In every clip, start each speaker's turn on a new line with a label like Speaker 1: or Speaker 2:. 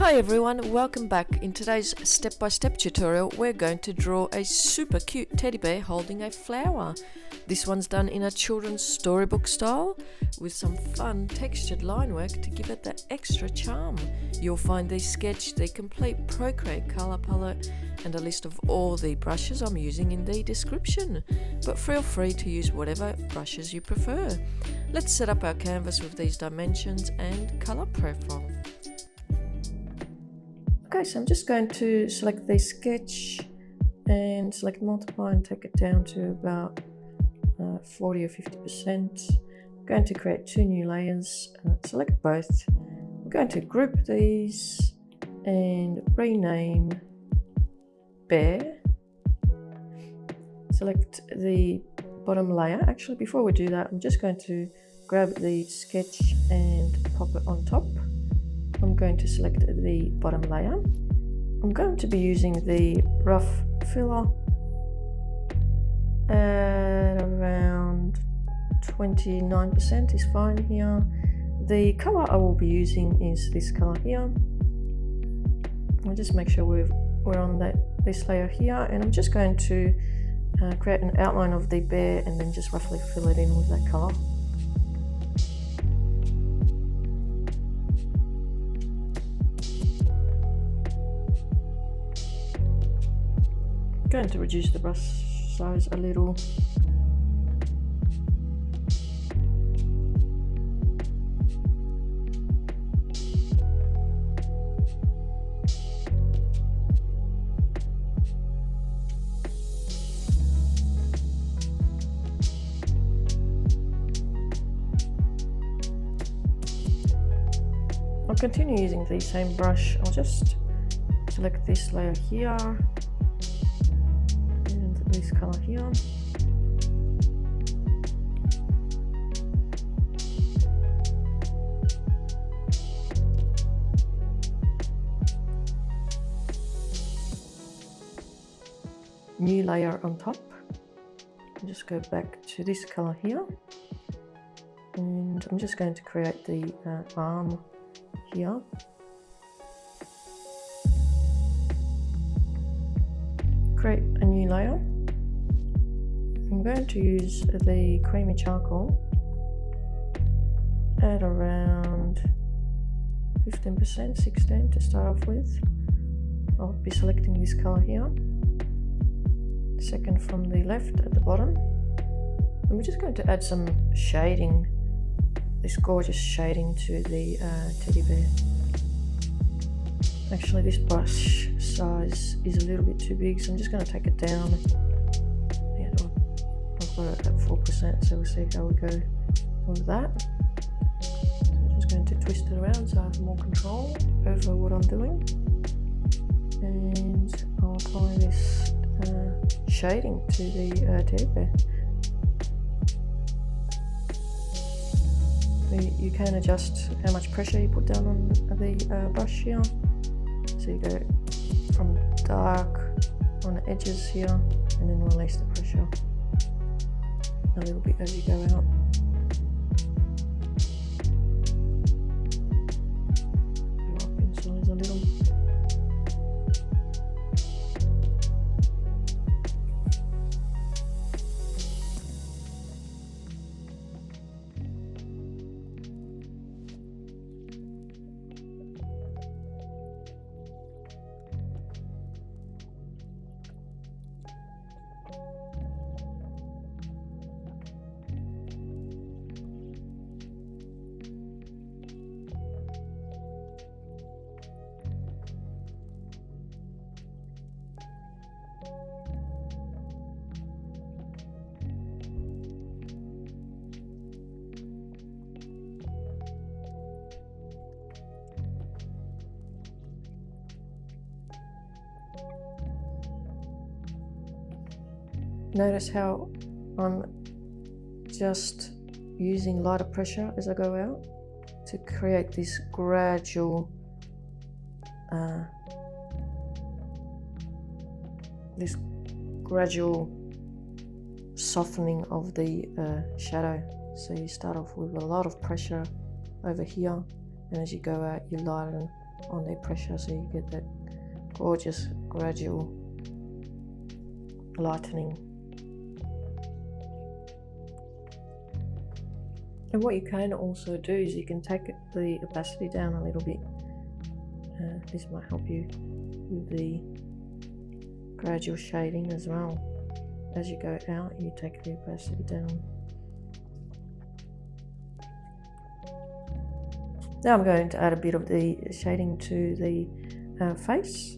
Speaker 1: Hi everyone, welcome back. In today's step-by-step tutorial, we're going to draw a super cute teddy bear holding a flower. This one's done in a children's storybook style with some fun textured line work to give it that extra charm. You'll find the sketch, the complete Procreate colour palette and a list of all the brushes I'm using in the description, but feel free to use whatever brushes you prefer. Let's set up our canvas with these dimensions and colour profile. Okay, so I'm just going to select the sketch and select multiply and take it down to about 40 or 50%. I'm going to create two new layers, select both. I'm going to group these and rename bear. Select the bottom layer. Actually, before we do that, I'm just going to grab the sketch and pop it on top. I'm going to select the bottom layer. I'm going to be using the rough filler at around 29% is fine here. The color I will be using is this color here. I'll just make sure we're on this layer here, and I'm just going to create an outline of the bear and then just roughly fill it in with that color. I'm going to reduce the brush size a little. I'll continue using the same brush. I'll just select this layer here. This color here. New layer on top. I'll just go back to this color here, and I'm just going to create the arm here. Create a new layer. I'm going to use the creamy charcoal at around 15%, 16 to start off with. I'll be selecting this color here, second from the left at the bottom. And we're just going to add some shading, this gorgeous shading to the teddy bear. Actually, this brush size is a little bit too big, so I'm just going to take it down. Yeah, I've got it at 4%, so we'll see how we go with that. So I'm just going to twist it around so I have more control over what I'm doing. And I'll apply this shading to the teddy bear. You can adjust how much pressure you put down on the brush here. So you go from dark on the edges here and then release the pressure a little bit as you go out. Go up in size a little. Notice how I'm just using lighter pressure as I go out to create this gradual softening of the shadow. So you start off with a lot of pressure over here, and as you go out you lighten on their pressure, so you get that gorgeous gradual lightening. And what you can also do is you can take the opacity down a little bit. This might help you with the gradual shading as well. As you go out, you take the opacity down. Now I'm going to add a bit of the shading to the face.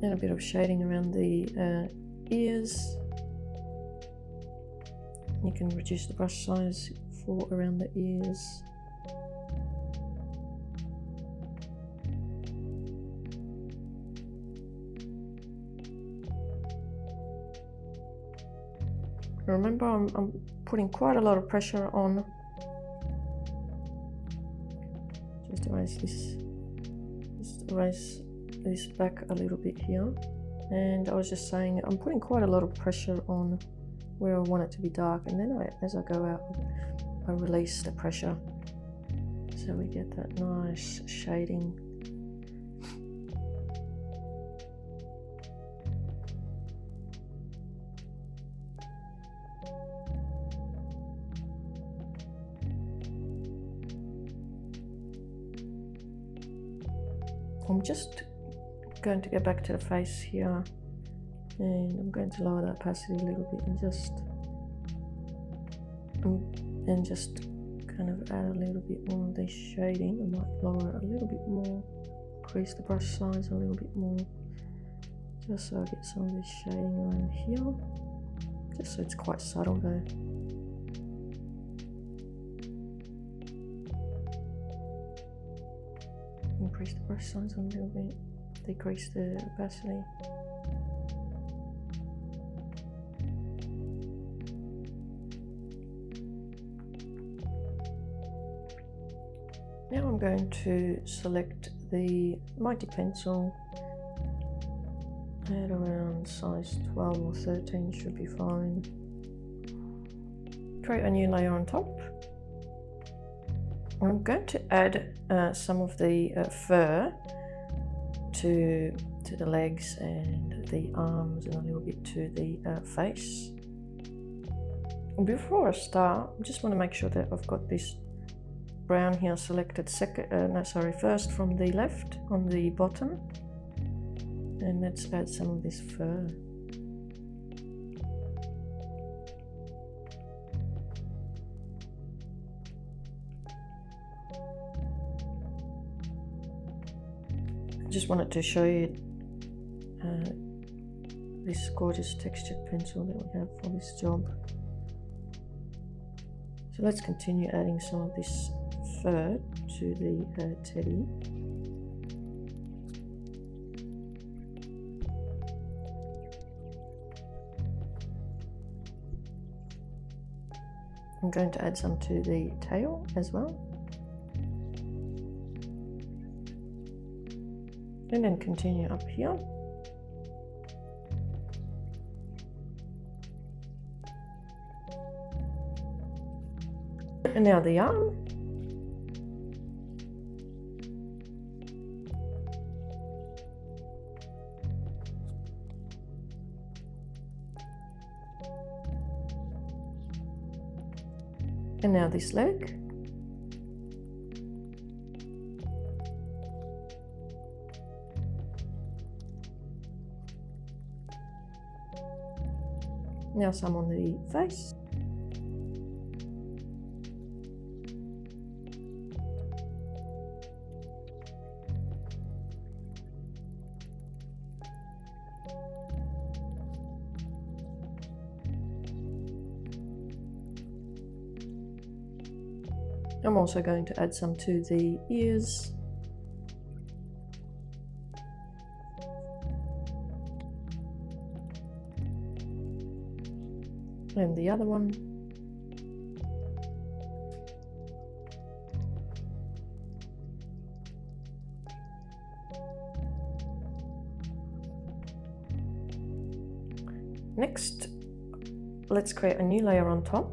Speaker 1: And a bit of shading around the ears. You can reduce the brush size for around the ears. Remember, I'm putting quite a lot of pressure on. Just erase this. Just erase this back a little bit here. And I was just saying, I'm putting quite a lot of pressure on where I want it to be dark, and then as I go out, I release the pressure, so we get that nice shading. I'm just going to go back to the face here, and I'm going to lower the opacity a little bit and just kind of add a little bit more of this shading. I might lower it a little bit more, increase the brush size a little bit more, just so I get some of this shading around here, just so it's quite subtle though. Increase the brush size a little bit, decrease the opacity. Now I'm going to select the Mighty Pencil at around size 12 or 13 should be fine. Create a new layer on top. I'm going to add some of the fur to the legs and the arms, and a little bit to the face. And before I start, I just want to make sure that I've got this brown here selected first from the left on the bottom, and let's add some of this fur. I just wanted to show you this gorgeous textured pencil that we have for this job. So let's continue adding some of this fur to the teddy. I'm going to add some to the tail as well. And then continue up here. And now the arm. And now this leg. Now some on the face. I'm also going to add some to the ears. and the other one. Next, let's create a new layer on top.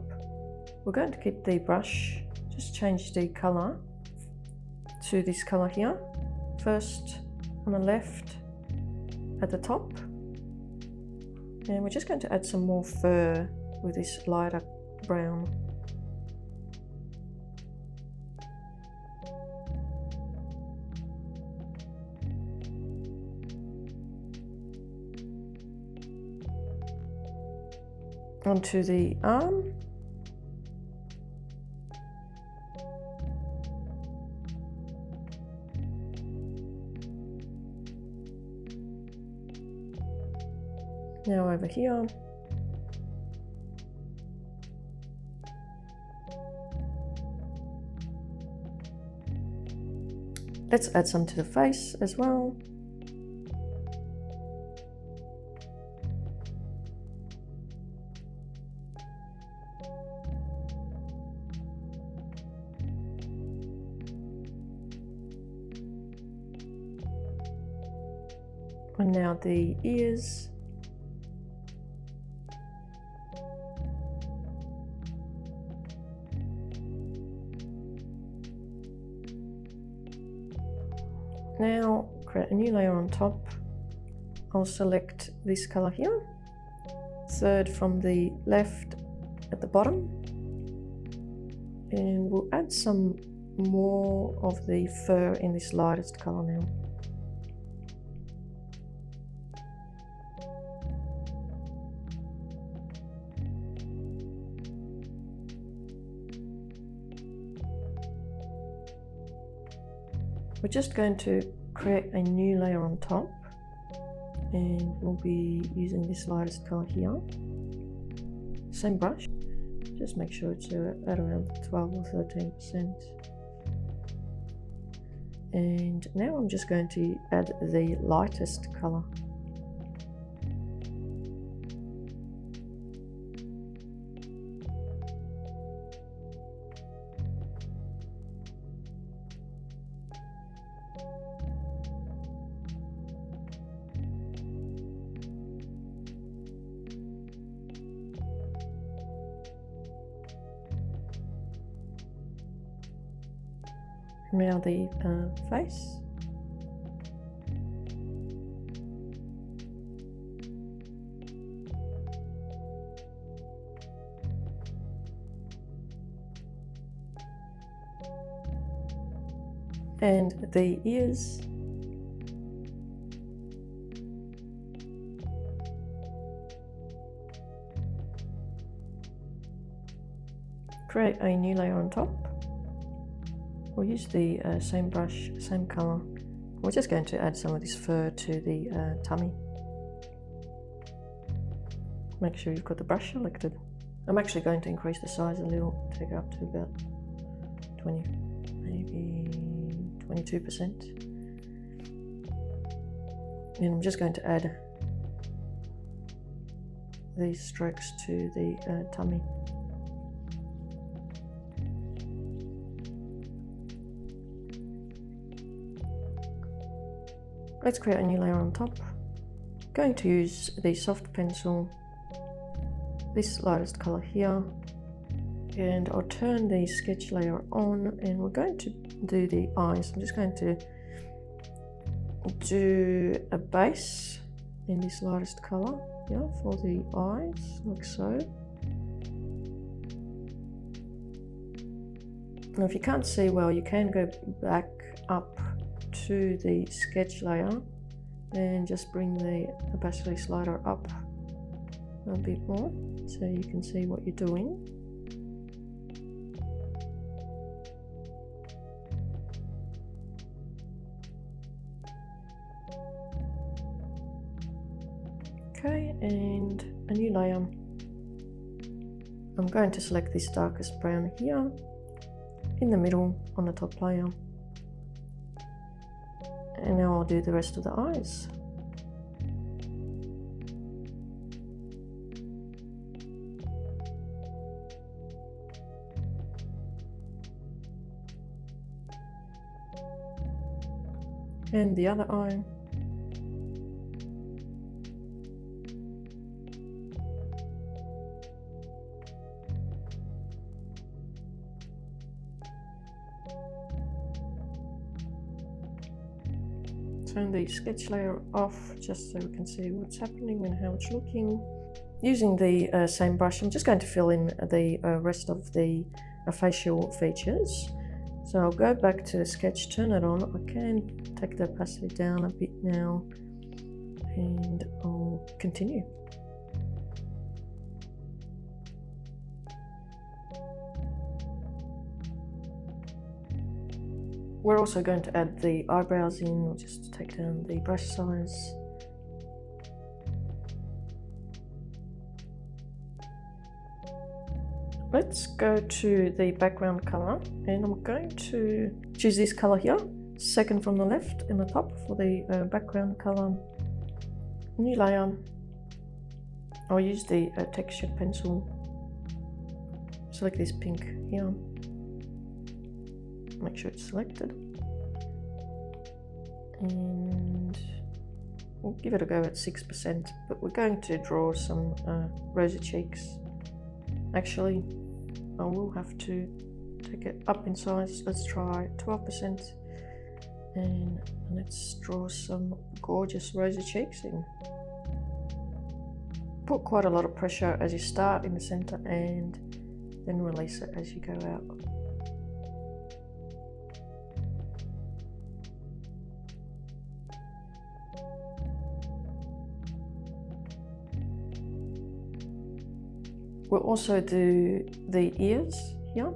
Speaker 1: We're going to keep the brush, just change the color to this color here. First on the left at the top, and we're just going to add some more fur with this lighter brown. Onto the arm. Now over here. Let's add some to the face as well. And now the ears. Now create a new layer on top. I'll select this color here, third from the left at the bottom, and we'll add some more of the fur in this lightest color now. We're just going to create a new layer on top, and we'll be using this lightest color here. Same brush, just make sure it's at around 12 or 13%. And now I'm just going to add the lightest color. Now the face. And the ears. Create a new layer on top. We'll use the same brush, same color. We're just going to add some of this fur to the tummy. Make sure you've got the brush selected. I'm actually going to increase the size a little, take it up to about 20, maybe 22%. And I'm just going to add these strokes to the tummy. Let's create a new layer on top. Going to use the soft pencil, this lightest color here, and I'll turn the sketch layer on, and we're going to do the eyes. I'm just going to do a base in this lightest color, yeah, for the eyes, like so. Now if you can't see well, you can go back up to the sketch layer and just bring the opacity slider up a bit more so you can see what you're doing. Okay, and a new layer. I'm going to select this darkest brown here in the middle on the top layer. And now I'll do the rest of the eyes. And the other eye. Turn the sketch layer off just so we can see what's happening and how it's looking. Using the same brush, I'm just going to fill in the rest of the facial features. So I'll go back to the sketch, turn it on. I can take the opacity down a bit now and I'll continue. We're also going to add the eyebrows in. We'll just take down the brush size. Let's go to the background color and I'm going to choose this color here, second from the left in the top for the background color. New layer. I'll use the textured pencil. Select this pink here. Make sure it's selected. And we'll give it a go at 6%, but we're going to draw some rosy cheeks. Actually, I will have to take it up in size. Let's try 12% and let's draw some gorgeous rosy cheeks in. Put quite a lot of pressure as you start in the center and then release it as you go out. We'll also do the ears here.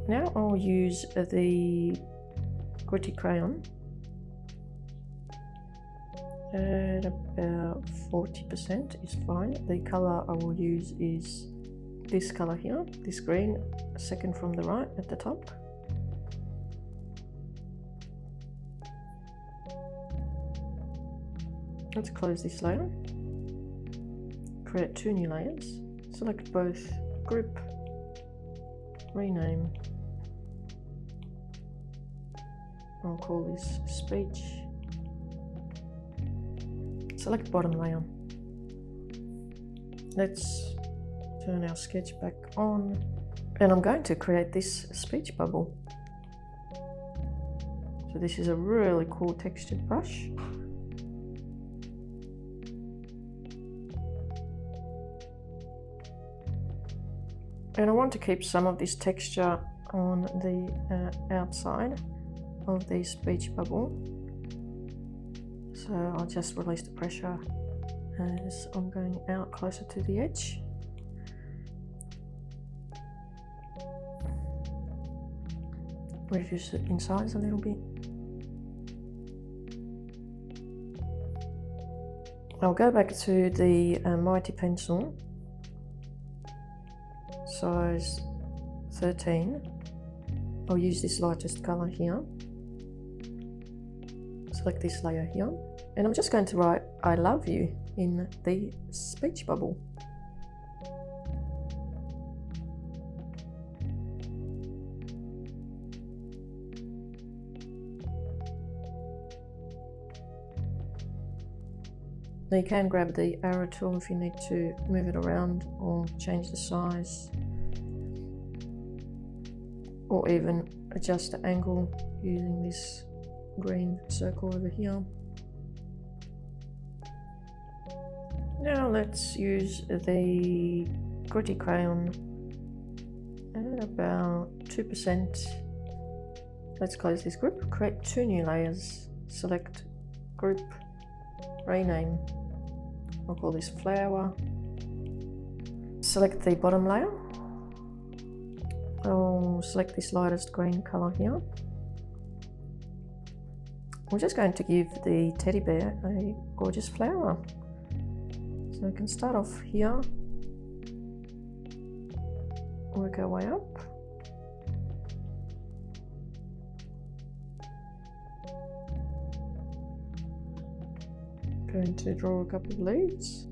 Speaker 1: Now I'll use the gritty crayon at about 40% is fine. The color I will use is this color here, this green, second from the right at the top. Let's close this layer. Create two new layers. Select both, group, rename. I'll call this speech. Select bottom layer. Let's turn our sketch back on and I'm going to create this speech bubble. So this is a really cool textured brush. And I want to keep some of this texture on the outside of the speech bubble. So I'll just release the pressure as I'm going out closer to the edge. Reduce it in size a little bit. I'll go back to the Mighty pencil, size 13. I'll use this lightest color here. Select this layer here, and I'm just going to write "I love you" in the speech bubble. Now you can grab the arrow tool if you need to move it around or change the size, or even adjust the angle using this green circle over here. Now let's use the gritty crayon at about 2%. Let's close this group, create two new layers, select group, rename. I'll call this flower. Select the bottom layer. I'll select this lightest green color here. We're just going to give the teddy bear a gorgeous flower. So we can start off here, work our way up. Go going to draw a couple of leaves.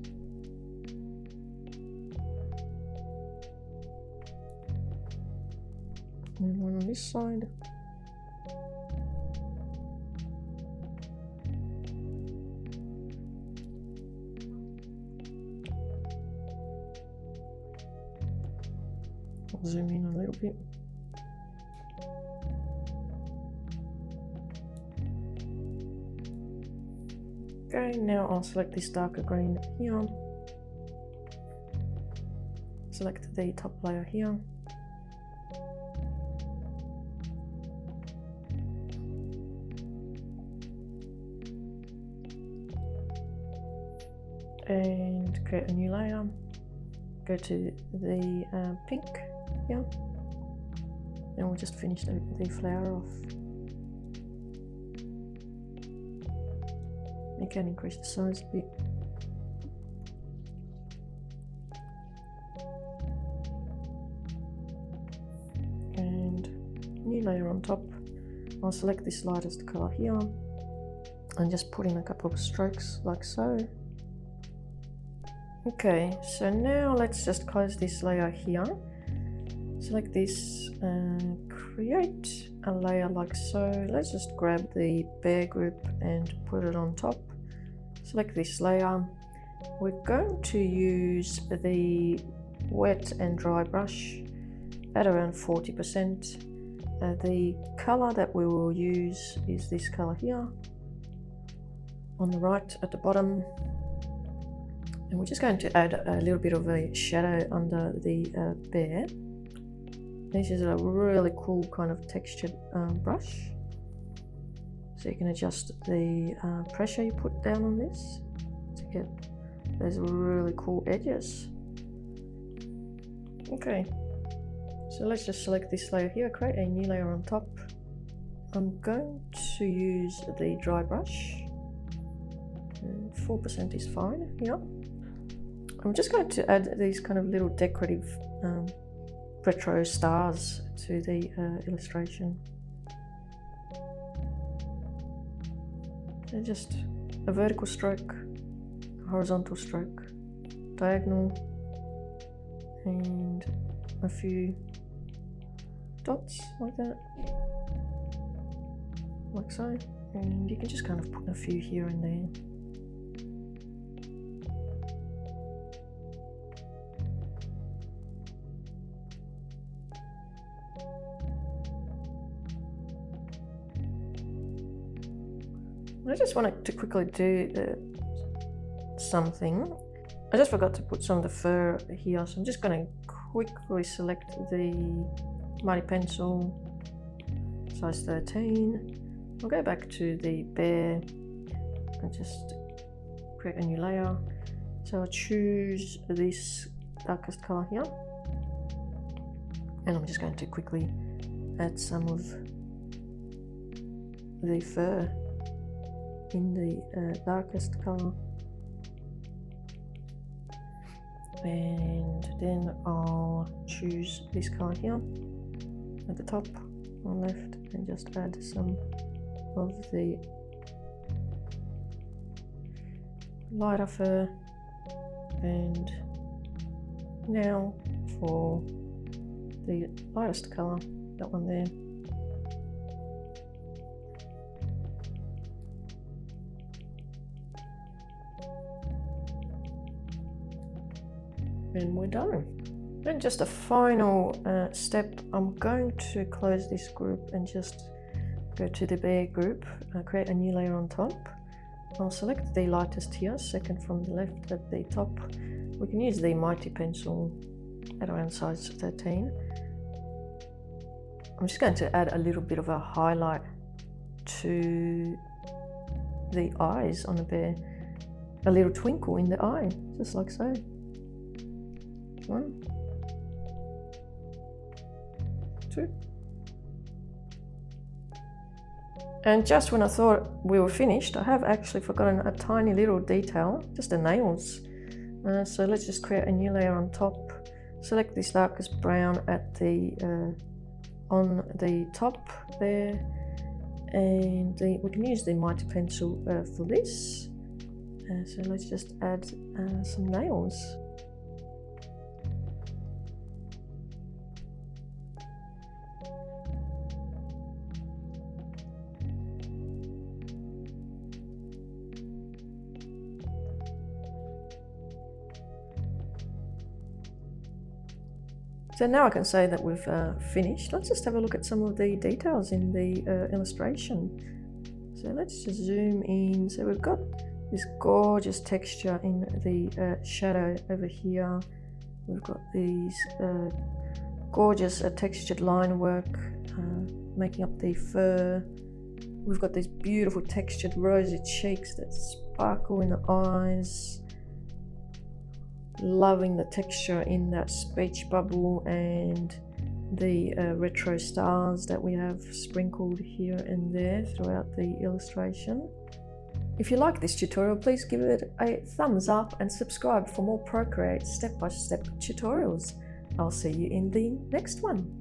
Speaker 1: And one on this side. I'll zoom in a little bit. Okay, now I'll select this darker green here. Select the top layer here. And create a new layer. Go to the pink here, and we'll just finish the flower off. You can increase the size a bit. And new layer on top. I'll select this lightest color here and just put in a couple of strokes like so. Okay, so now let's just close this layer here. Select this and create a layer like so. Let's just grab the bear group and put it on top. Select this layer. We're going to use the wet and dry brush at around 40%. The color that we will use is this color here on the right at the bottom. And we're just going to add a little bit of a shadow under the bear. This is a really cool kind of textured brush. So you can adjust the pressure you put down on this to get those really cool edges. Okay, so let's just select this layer here, create a new layer on top. I'm going to use the dry brush. 4% is fine here. I'm just going to add these kind of little decorative retro stars to the illustration. And just a vertical stroke, a horizontal stroke, diagonal, and a few dots like that, like so. And you can just kind of put a few here and there. I just wanted to quickly do something. I just forgot to put some of the fur here, so I'm just going to quickly select the mighty pencil, size 13. I'll go back to the bear and just create a new layer. So I'll choose this darkest color here, and I'm just going to quickly add some of the fur in the darkest color, and then I'll choose this color here at the top on left and just add some of the lighter fur. And now for the lightest color, that one there. And we're done. Then just a final step, I'm going to close this group and just go to the bear group, create a new layer on top. I'll select the lightest here, second from the left at the top. We can use the mighty pencil at around size 13. I'm just going to add a little bit of a highlight to the eyes on the bear, a little twinkle in the eye, just like so. 1, 2. And just when I thought we were finished, I have actually forgotten a tiny little detail, just the nails. So let's just create a new layer on top. Select this darkest brown at the on the top there, and we can use the mighty pencil for this. So let's just add some nails. So now I can say that we've finished. Let's just have a look at some of the details in the illustration. So let's just zoom in. So we've got this gorgeous texture in the shadow over here. We've got these gorgeous textured line work making up the fur. We've got these beautiful textured rosy cheeks that sparkle in the eyes. Loving the texture in that speech bubble and the retro stars that we have sprinkled here and there throughout the illustration. If you like this tutorial, please give it a thumbs up and subscribe for more Procreate step-by-step tutorials. I'll see you in the next one.